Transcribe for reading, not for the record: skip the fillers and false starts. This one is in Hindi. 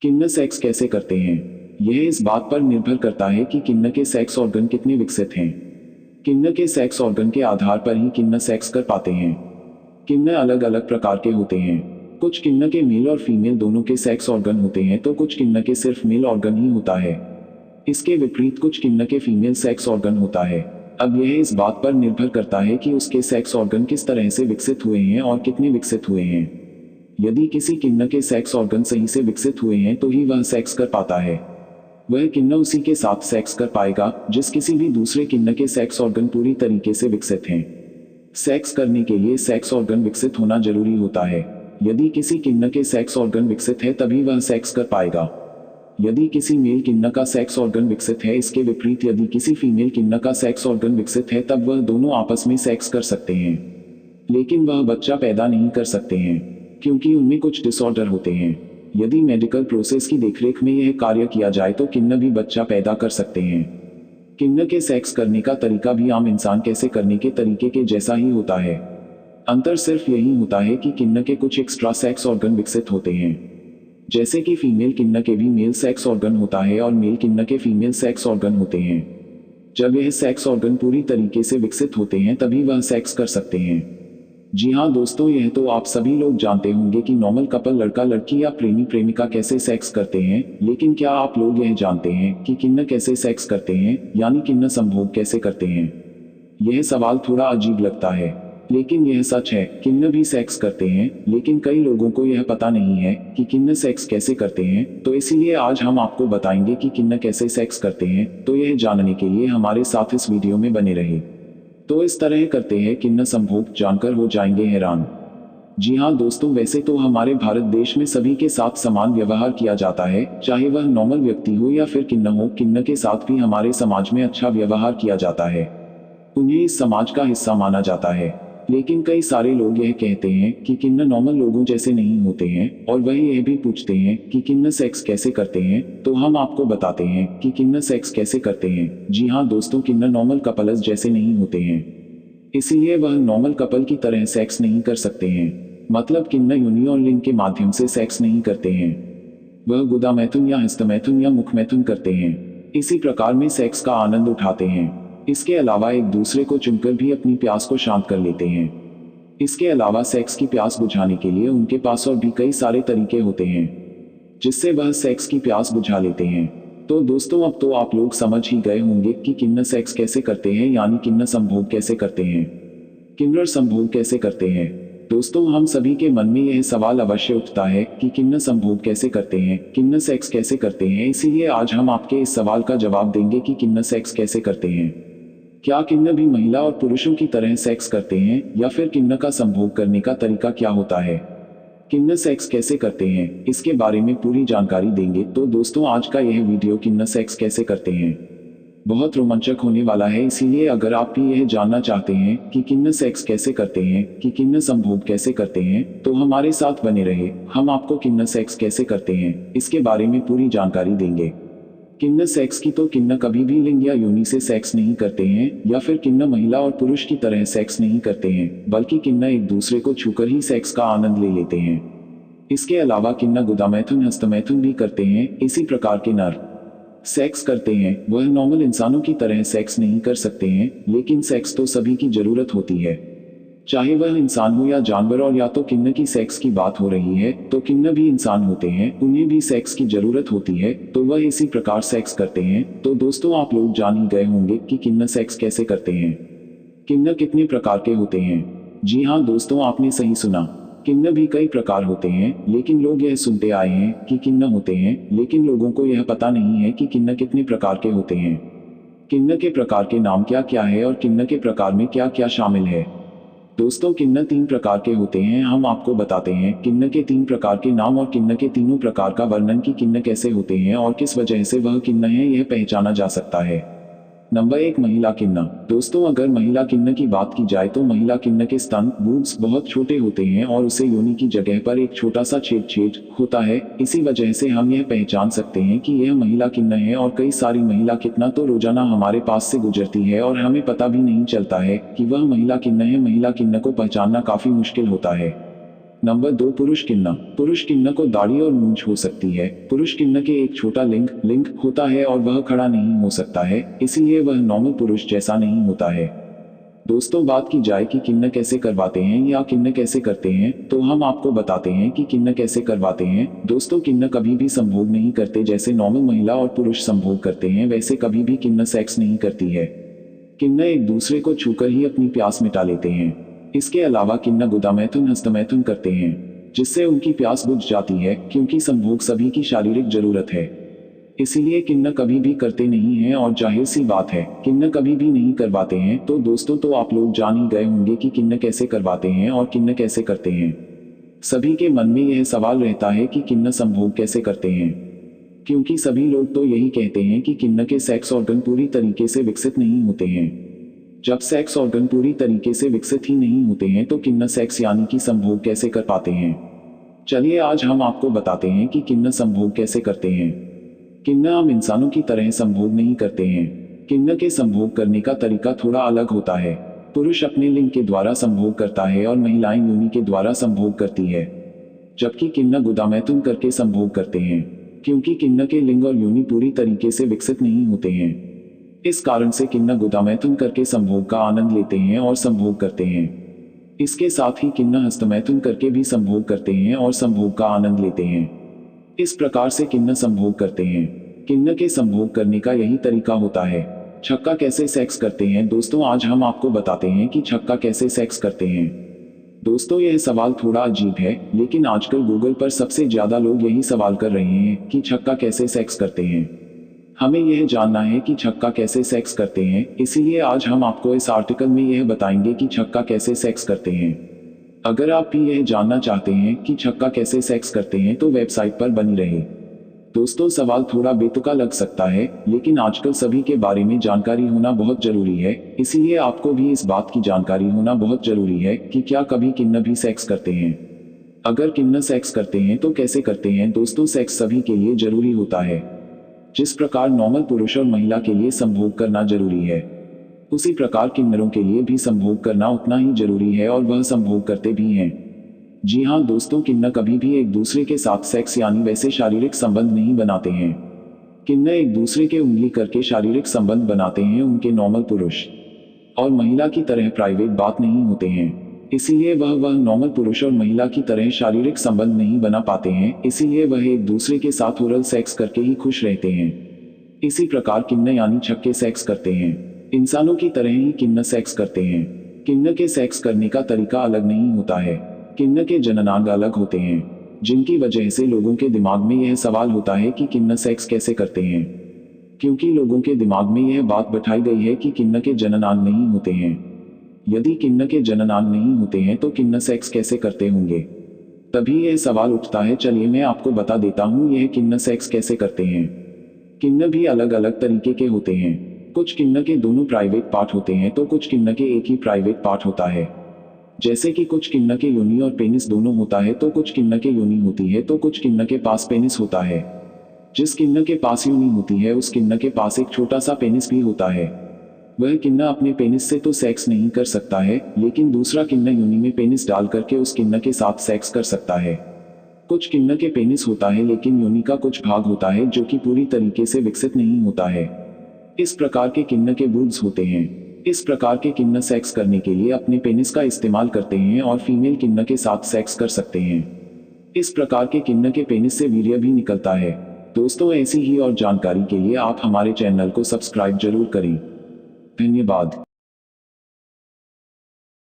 किन्नर सेक्स कैसे करते हैं? यह इस बात पर निर्भर करता है कि किन्नर के सेक्स ऑर्गन कितने विकसित हैं। किन्नर के सेक्स ऑर्गन के आधार पर ही किन्नर सेक्स कर पाते हैं। किन्नर अलग अलग प्रकार के होते हैं। कुछ किन्नर के मेल और फीमेल दोनों के सेक्स ऑर्गन होते हैं, तो कुछ किन्नर के सिर्फ मेल ऑर्गन ही होता है। इसके विपरीत कुछ किन्नर के फीमेल सेक्स ऑर्गन होता है। अब यह इस बात पर निर्भर करता है कि उसके सेक्स ऑर्गन किस तरह से विकसित हुए हैं और कितने विकसित हुए हैं। यदि किसी किन्नर के सेक्स ऑर्गन सही से विकसित हुए हैं तो ही वह सेक्स कर पाता है। वह किन्नर उसी के साथ सेक्स कर पाएगा जिस किसी भी दूसरे किन्नर के सेक्स ऑर्गन पूरी तरीके से विकसित हैं। सेक्स करने के लिए सेक्स ऑर्गन विकसित होना जरूरी होता है। यदि किसी किन्नर के सेक्स ऑर्गन विकसित है तभी वह सेक्स कर पाएगा। यदि किसी मेल किन्नर का सेक्स ऑर्गन विकसित है, इसके विपरीत यदि किसी फीमेल किन्नर का सेक्स ऑर्गन विकसित है, तब वह दोनों आपस में सेक्स कर सकते हैं, लेकिन वह बच्चा पैदा नहीं कर सकते हैं क्योंकि उनमें कुछ डिसऑर्डर होते हैं। यदि मेडिकल प्रोसेस की देखरेख में यह कार्य किया जाए तो किन्नर भी बच्चा पैदा कर सकते हैं। किन्नर के सेक्स करने का तरीका भी आम इंसान कैसे करने के तरीके के जैसा ही होता है। अंतर सिर्फ यही होता है कि किन्नर के कुछ एक्स्ट्रा सेक्स ऑर्गन विकसित होते हैं, जैसे कि फीमेल किन्नर के भी मेल सेक्स ऑर्गन होता है और मेल किन्नर के फीमेल सेक्स ऑर्गन होते हैं। जब यह सेक्स ऑर्गन पूरी तरीके से विकसित होते हैं तभी वह सेक्स कर सकते हैं। जी हाँ दोस्तों, यह तो आप सभी लोग जानते होंगे कि नॉर्मल कपल लड़का लड़की या प्रेमी प्रेमिका कैसे सेक्स करते हैं, लेकिन क्या आप लोग यह जानते हैं कि किन्नर कैसे सेक्स करते हैं, यानी किन्नर संभोग कैसे करते हैं? यह सवाल थोड़ा अजीब लगता है, लेकिन यह सच है। किन्नर भी सेक्स करते हैं, लेकिन कई लोगों को यह पता नहीं है कि किन्नर सेक्स कैसे करते हैं, तो इसीलिए आज हम आपको बताएंगे कि किन्नर कैसे सेक्स करते हैं। तो यह जानने के लिए हमारे साथ इस वीडियो में बने रहिए। तो इस तरह करते हैं किन्नर संभोग, जानकर हो जाएंगे हैरान। जी हाँ दोस्तों, वैसे तो हमारे भारत देश में सभी के साथ समान व्यवहार किया जाता है, चाहे वह नॉर्मल व्यक्ति हो या फिर किन्नर हो। किन्नर के साथ भी हमारे समाज में अच्छा व्यवहार किया जाता है, उन्हें इस समाज का हिस्सा माना जाता है। लेकिन कई सारे लोग यह कहते हैं कि किन्नर नॉर्मल लोगों जैसे नहीं होते हैं, और वह यह भी पूछते हैं कि किन्नर सेक्स कैसे करते हैं। तो हम आपको बताते हैं कि किन्नर सेक्स कैसे करते हैं। जी हाँ दोस्तों, किन्नर नॉर्मल कपल्स जैसे नहीं होते हैं, इसीलिए वह नॉर्मल कपल की तरह सेक्स नहीं कर सकते हैं। मतलब किन्नर योनि और लिंग के माध्यम से सेक्स नहीं करते हैं, वह गुदा मैथुन या हस्तमैथुन या मुख मैथुन करते हैं। इसी प्रकार में सेक्स का आनंद उठाते हैं। इसके अलावा एक दूसरे को चुनकर भी अपनी प्यास को शांत कर लेते हैं। इसके अलावा सेक्स की प्यास बुझाने के लिए उनके पास और भी कई सारे तरीके होते हैं, जिससे वह सेक्स की प्यास बुझा लेते हैं। तो दोस्तों, अब तो आप लोग समझ ही गए होंगे कि किन्नर सेक्स कैसे करते हैं, यानी किन्नर संभोग कैसे करते हैं। किन्नर संभोग कैसे करते हैं? दोस्तों, हम सभी के मन में यह सवाल अवश्य उठता है कि किन्नर संभोग कैसे करते हैं, किन्नर सेक्स कैसे करते हैं। इसीलिए आज हम आपके इस सवाल का जवाब देंगे कि किन्नर सेक्स कैसे करते हैं। क्या किन्नर भी महिला और पुरुषों की तरह सेक्स करते हैं, या फिर किन्नर का संभोग करने का तरीका क्या होता है? किन्नर सेक्स कैसे करते हैं, इसके बारे में पूरी जानकारी देंगे। तो दोस्तों, आज का यह वीडियो किन्नर सेक्स कैसे करते हैं बहुत रोमांचक होने वाला है। इसीलिए अगर आप भी यह जानना चाहते हैं कि किन्नर सेक्स कैसे करते हैं, कि किन्नर संभोग कैसे करते हैं, तो हमारे साथ बने रहे। हम आपको किन्नर सेक्स कैसे करते हैं इसके बारे में पूरी जानकारी देंगे। किन्नर सेक्स की तो किन्नर कभी भी लिंग या योनि से सेक्स नहीं करते हैं, या फिर किन्नर महिला और पुरुष की तरह सेक्स नहीं करते हैं, बल्कि किन्नर एक दूसरे को छूकर ही सेक्स का आनंद ले लेते हैं। इसके अलावा किन्नर गुदामैथुन हस्तमैथुन भी करते हैं। इसी प्रकार के नर सेक्स करते हैं, वह नॉर्मल इंसानों की तरह सेक्स नहीं कर सकते हैं, लेकिन सेक्स तो सभी की जरूरत होती है, चाहे वह इंसान हो या जानवर। और या तो किन्नर की सेक्स की बात हो रही है तो किन्नर भी इंसान होते हैं, उन्हें भी सेक्स की जरूरत होती है, तो वह इसी प्रकार सेक्स करते हैं। तो दोस्तों, आप लोग जान ही गए होंगे कि किन्नर सेक्स कैसे करते हैं। किन्नर कितने प्रकार के होते हैं? जी हाँ दोस्तों, आपने सही सुना, किन्नर भी कई प्रकार होते हैं। लेकिन लोग यह सुनते आए हैं कि किन्नर होते हैं, लेकिन लोगों को यह पता नहीं है कि किन्नर कितने प्रकार के होते हैं। किन्नर के प्रकार के नाम क्या क्या है और किन्नर के प्रकार में क्या क्या शामिल है? दोस्तों, किन्नर 3 प्रकार के होते हैं। हम आपको बताते हैं किन्नर के 3 प्रकार के नाम और किन्नर के तीनों प्रकार का वर्णन कि किन्नर कैसे होते हैं और किस वजह से वह किन्नर है, यह पहचाना जा सकता है। नंबर 1, महिला किन्नर। दोस्तों, अगर महिला किन्नर की बात की जाए तो महिला किन्नर के स्तन बूब्स बहुत छोटे होते हैं और उसे योनि की जगह पर एक छोटा सा छेद होता है। इसी वजह से हम यह पहचान सकते हैं कि यह महिला किन्नर है। और कई सारी महिला किन्नर तो रोजाना हमारे पास से गुजरती है और हमें पता भी नहीं चलता है कि वह महिला किन्नर है। महिला किन्नर को पहचानना काफी मुश्किल होता है। नंबर 2, पुरुष किन्ना। पुरुष किन्ना को दाढ़ी और मूंछ हो सकती है। पुरुष किन्ना के एक छोटा लिंग होता है और वह खड़ा नहीं हो सकता है, इसलिए वह नॉर्मल पुरुष जैसा नहीं होता है। दोस्तों, बात की जाए कि किन्ना कैसे करवाते हैं या किन्ना कैसे करते हैं, तो हम आपको बताते हैं कि किन्ना कैसे करवाते हैं। दोस्तों, किन्ना कभी भी संभोग नहीं करते। जैसे नॉर्मल महिला और पुरुष संभोग करते हैं, वैसे कभी भी किन्ना सेक्स नहीं करती है। किन्ना एक दूसरे को छूकर ही अपनी प्यास मिटा लेते हैं। इसके अलावा किन्ना गुदामैथुन हस्तमैथुन करते हैं, जिससे उनकी प्यास बुझ जाती है, क्योंकि संभोग सभी की शारीरिक जरूरत है। इसीलिए किन्ना कभी भी करते नहीं हैं और जाहिर सी बात है, किन्ना कभी भी नहीं करवाते हैं। तो दोस्तों, तो आप लोग जान ही गए होंगे कि किन्ना कैसे करवाते हैं और किन्ना कैसे करते हैं। सभी के मन में यह सवाल रहता है कि किन्ना संभोग कैसे करते हैं, क्योंकि सभी लोग तो यही कहते हैं कि किन्ना के सेक्स ऑर्गन पूरी तरीके से विकसित नहीं होते हैं। जब सेक्स ऑर्गन पूरी तरीके से विकसित ही नहीं होते हैं, तो किन्ना सेक्स यानी कि संभोग कैसे कर पाते हैं। चलिए आज हम आपको बताते हैं कि किन्ना संभोग कैसे करते हैं। किन्ना आम इंसानों की तरह संभोग नहीं करते हैं। किन्ना के संभोग करने का तरीका थोड़ा अलग होता है। पुरुष अपने लिंग के द्वारा संभोग करता है और महिलाएं योनि के द्वारा संभोग करती है, जबकि किन्ना गुदामैथुन करके संभोग करते हैं, क्योंकि किन्ना के लिंग और योनि पूरी तरीके से विकसित नहीं होते हैं। इस कारण से किन्ना गुदामैथुन करके संभोग का आनंद लेते हैं और संभोग करते हैं। इसके साथ ही किन्ना हस्तमैथुन करके भी संभोग करते हैं और संभोग का आनंद लेते हैं। इस प्रकार से किन्ना संभोग करते हैं। किन्ना के संभोग करने का यही तरीका होता है। छक्का कैसे सेक्स करते हैं। दोस्तों, आज हम आपको बताते हैं कि छक्का कैसे सेक्स करते हैं। दोस्तों, यह सवाल थोड़ा अजीब है, लेकिन आजकल गूगल पर सबसे ज्यादा लोग यही सवाल कर रहे हैं कि छक्का कैसे सेक्स करते हैं। हमें यह जानना है कि छक्का कैसे सेक्स करते हैं, इसीलिए आज हम आपको इस आर्टिकल में यह बताएंगे कि छक्का कैसे सेक्स करते हैं। अगर आप भी यह जानना चाहते हैं कि छक्का कैसे सेक्स करते हैं, तो वेबसाइट पर बनी रहे। दोस्तों, सवाल थोड़ा बेतुका लग सकता है, लेकिन आजकल सभी के बारे में जानकारी होना बहुत जरूरी है, इसीलिए आपको भी इस बात की जानकारी होना बहुत जरूरी है कि क्या कभी किन्ना भी सेक्स करते हैं। अगर किन्ना सेक्स करते हैं तो कैसे करते हैं। दोस्तों, सेक्स सभी के लिए जरूरी होता है। जिस प्रकार नॉर्मल पुरुष और महिला के लिए संभोग करना जरूरी है, उसी प्रकार किन्नरों के लिए भी संभोग करना उतना ही जरूरी है और वह संभोग करते भी हैं। जी हाँ दोस्तों, किन्ना कभी भी एक दूसरे के साथ सेक्स यानी वैसे शारीरिक संबंध नहीं बनाते हैं। किन्ना एक दूसरे के उंगली करके शारीरिक संबंध बनाते हैं। उनके नॉर्मल पुरुष और महिला की तरह प्राइवेट बात नहीं होते हैं, इसीलिए वह नॉर्मल पुरुष और महिला की तरह शारीरिक संबंध नहीं बना पाते हैं। इसीलिए वह एक दूसरे के साथ ओरल सेक्स करके ही खुश रहते हैं। इसी प्रकार किन्ना यानी छक्के सेक्स करते हैं। इंसानों की तरह ही किन्ना सेक्स करते हैं। किन्ना के सेक्स करने का तरीका अलग नहीं होता है। किन्ना के जननांग अलग होते हैं, जिनकी वजह से लोगों के दिमाग में यह सवाल होता है कि किन्ना सेक्स कैसे करते हैं, क्योंकि लोगों के दिमाग में यह बात बैठाई गई है कि किन्ना के जननांग नहीं होते हैं। यदि किन्ना के जननांग नहीं होते हैं तो किन्ना सेक्स कैसे करते होंगे। तभी यह सवाल उठता है। चलिए मैं आपको बता देता हूँ यह किन्ना सेक्स कैसे करते हैं। किन्ना भी अलग अलग तरीके के होते हैं। कुछ किन्ना के दोनों प्राइवेट पार्ट होते हैं, तो कुछ किन्ना के एक ही प्राइवेट पार्ट होता है। जैसे कि कुछ किन्ना के योनि और पेनिस दोनों होता है, तो कुछ किन्ना के योनि होती है, तो कुछ किन्ना के पास पेनिस होता है। जिस किन्ना के पास योनि होती है, उस किन्ना के पास एक छोटा सा पेनिस भी होता है। वह किन्ना अपने पेनिस से तो सेक्स नहीं कर सकता है, लेकिन दूसरा किन्ना योनि में पेनिस डाल करके उस किन्ना के साथ सेक्स कर सकता है। कुछ किन्ना के पेनिस होता है, लेकिन योनि का कुछ भाग होता है जो कि पूरी तरीके से विकसित नहीं होता है। इस प्रकार के किन्ना के बूब्स होते हैं। इस प्रकार के किन्ना सेक्स करने के लिए अपने पेनिस का इस्तेमाल करते हैं और फीमेल किन्ना के साथ सेक्स कर सकते हैं। इस प्रकार के किन्ना के पेनिस से वीर्य भी निकलता है। दोस्तों, ऐसी ही और जानकारी के लिए आप हमारे चैनल को सब्सक्राइब जरूर करें। धन्यवाद।